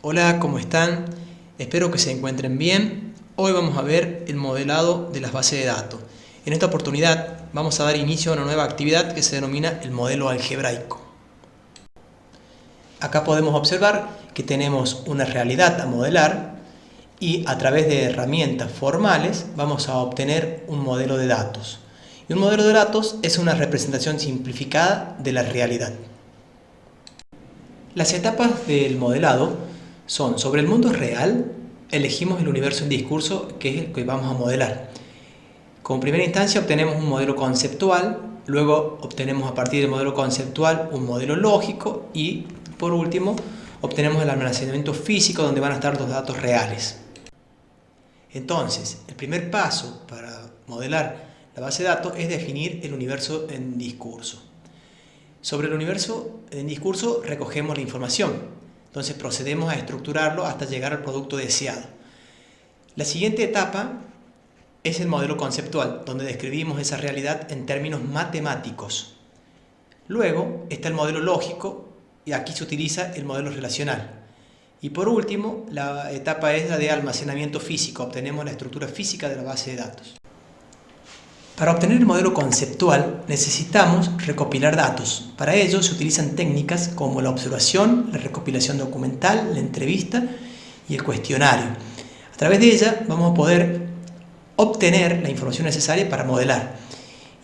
Hola, ¿cómo están? Espero que se encuentren bien. Hoy vamos a ver el modelado de las bases de datos. En esta oportunidad vamos a dar inicio a una nueva actividad que se denomina el modelo algebraico. Acá podemos observar que tenemos una realidad a modelar y a través de herramientas formales vamos a obtener un modelo de datos. Y un modelo de datos es una representación simplificada de la realidad. Las etapas del modelado son: sobre el mundo real, elegimos el universo en discurso, que es el que vamos a modelar. Como primera instancia obtenemos un modelo conceptual, luego obtenemos a partir del modelo conceptual un modelo lógico y por último obtenemos el almacenamiento físico donde van a estar los datos reales. Entonces, el primer paso para modelar la base de datos es definir el universo en discurso. Sobre el universo en discurso recogemos la información. Entonces procedemos a estructurarlo hasta llegar al producto deseado. La siguiente etapa es el modelo conceptual, donde describimos esa realidad en términos matemáticos. Luego está el modelo lógico y aquí se utiliza el modelo relacional. Y por último, la etapa es la de almacenamiento físico. Obtenemos la estructura física de la base de datos. Para obtener el modelo conceptual necesitamos recopilar datos. Para ello se utilizan técnicas como la observación, la recopilación documental, la entrevista y el cuestionario. A través de ella vamos a poder obtener la información necesaria para modelar.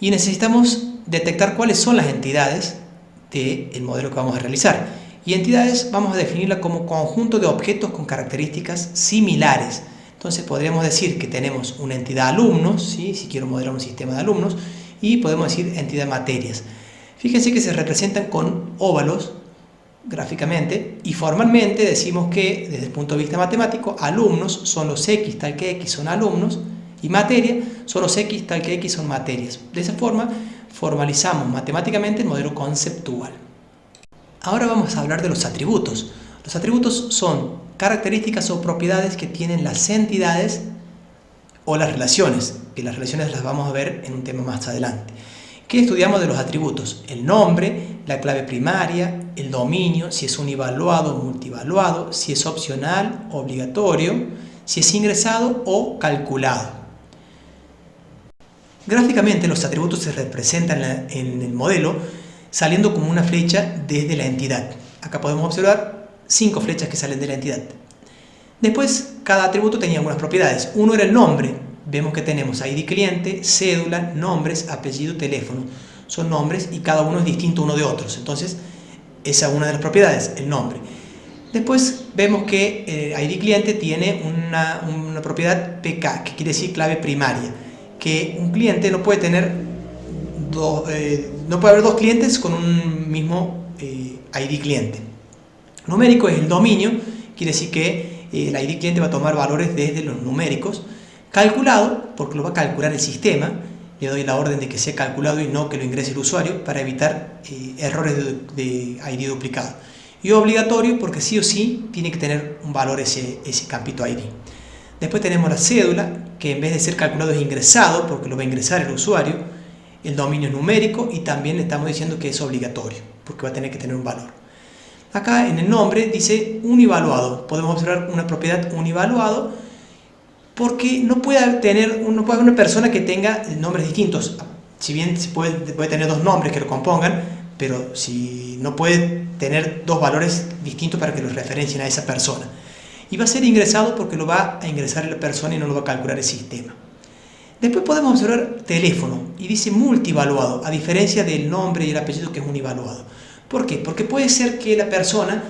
Y necesitamos detectar cuáles son las entidades del modelo que vamos a realizar. Y entidades vamos a definirla como conjunto de objetos con características similares. Entonces podríamos decir que tenemos una entidad alumnos, ¿sí? Si quiero modelar un sistema de alumnos, y podemos decir entidad materias. Fíjense que se representan con óvalos gráficamente y formalmente decimos que desde el punto de vista matemático alumnos son los X tal que X son alumnos y materia son los X tal que X son materias. De esa forma formalizamos matemáticamente el modelo conceptual. Ahora vamos a hablar de los atributos. Los atributos son características o propiedades que tienen las entidades o las relaciones, que las relaciones las vamos a ver en un tema más adelante. ¿Qué estudiamos de los atributos? El nombre, la clave primaria, el dominio, si es univaluado o multivaluado, si es opcional, obligatorio, si es ingresado o calculado. Gráficamente los atributos se representan en el modelo saliendo como una flecha desde la entidad. Acá podemos observar 5 flechas que salen de la entidad. Después, cada atributo tenía algunas propiedades. Uno era el nombre. Vemos que tenemos ID cliente, cédula, nombres, apellido, teléfono. Son nombres y cada uno es distinto uno de otros. Entonces, esa es una de las propiedades, el nombre. Después vemos que ID cliente tiene una propiedad PK, que quiere decir clave primaria. Que un cliente no puede tener no puede haber dos clientes con un mismo ID cliente. Numérico es el dominio, quiere decir que el ID cliente va a tomar valores desde los numéricos. Calculado, porque lo va a calcular el sistema, le doy la orden de que sea calculado y no que lo ingrese el usuario para evitar errores de ID duplicado. Y obligatorio, porque sí o sí tiene que tener un valor ese campito ID. Después tenemos la cédula, que en vez de ser calculado es ingresado, porque lo va a ingresar el usuario. El dominio es numérico y también le estamos diciendo que es obligatorio, porque va a tener que tener un valor. Acá en el nombre dice univaluado. Podemos observar una propiedad univaluado porque no puede haber una persona que tenga nombres distintos. Si bien se puede tener dos nombres que lo compongan, pero si no puede tener dos valores distintos para que los referencien a esa persona. Y va a ser ingresado porque lo va a ingresar la persona y no lo va a calcular el sistema. Después podemos observar teléfono y dice multivaluado, a diferencia del nombre y el apellido que es univaluado. ¿Por qué? Porque puede ser que la persona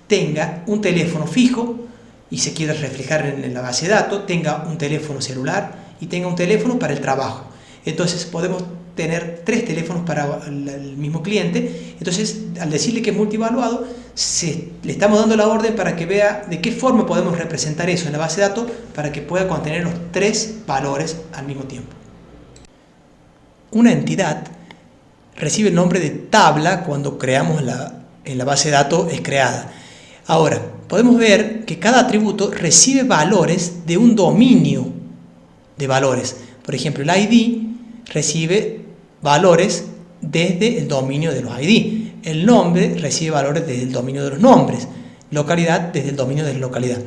tenga un teléfono fijo y se quiera reflejar en la base de datos, tenga un teléfono celular y tenga un teléfono para el trabajo. Entonces podemos tener 3 teléfonos para el mismo cliente. Entonces, al decirle que es multivaluado, le estamos dando la orden para que vea de qué forma podemos representar eso en la base de datos para que pueda contener los 3 valores al mismo tiempo. Una entidad recibe el nombre de tabla cuando creamos en la base de datos es creada. Ahora, podemos ver que cada atributo recibe valores de un dominio de valores. Por ejemplo, el ID recibe valores desde el dominio de los ID. El nombre recibe valores desde el dominio de los nombres. localidad desde el dominio de la localidad.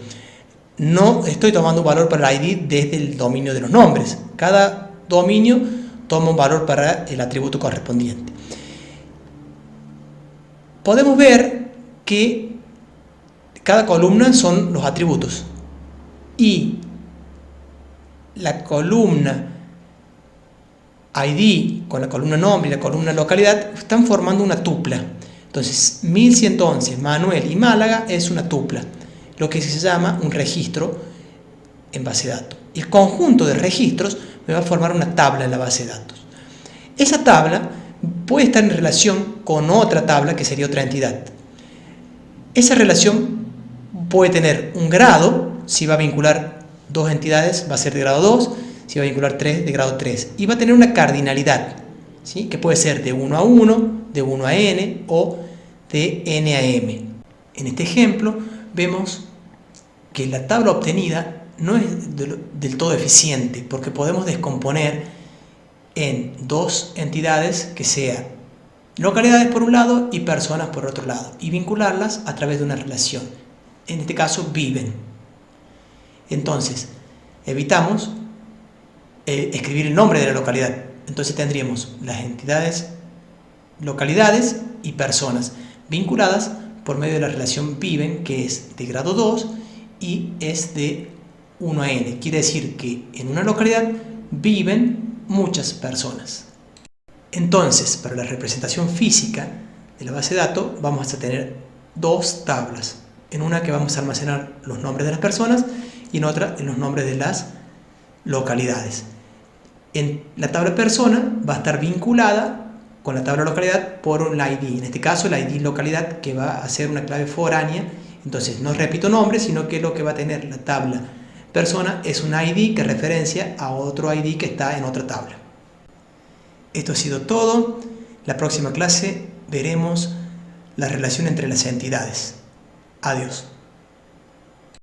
No estoy tomando un valor para el ID desde el dominio de los nombres. Cada dominio toma un valor para el atributo correspondiente. Podemos ver que cada columna son los atributos y la columna ID con la columna nombre y la columna localidad están formando una tupla. Entonces 1111, Manuel y Málaga es una tupla, lo que se llama un registro en base de datos. El conjunto de registros me va a formar una tabla en la base de datos. Esa tabla puede estar en relación con otra tabla que sería otra entidad. Esa relación puede tener un grado, si va a vincular dos entidades va a ser de grado 2, si va a vincular 3 de grado 3, y va a tener una cardinalidad, ¿sí? Que puede ser de 1 a 1, de 1 a n o de n a m. En este ejemplo vemos que la tabla obtenida no es del todo eficiente porque podemos descomponer en dos entidades que sean localidades por un lado y personas por otro lado y vincularlas a través de una relación. En este caso viven. Entonces evitamos escribir el nombre de la localidad. Entonces tendríamos las entidades localidades y personas vinculadas por medio de la relación viven, que es de grado 2 y es de 1 a n. Quiere decir que en una localidad viven muchas personas. Entonces, para la representación física de la base de datos vamos a tener dos tablas. En una que vamos a almacenar los nombres de las personas y en otra en los nombres de las localidades. En la tabla persona va a estar vinculada con la tabla localidad por un ID. En este caso el ID localidad, que va a ser una clave foránea. Entonces no repito nombre, sino que lo que va a tener la tabla persona es un ID que referencia a otro ID que está en otra tabla. Esto ha sido todo. La próxima clase veremos la relación entre las entidades. Adiós.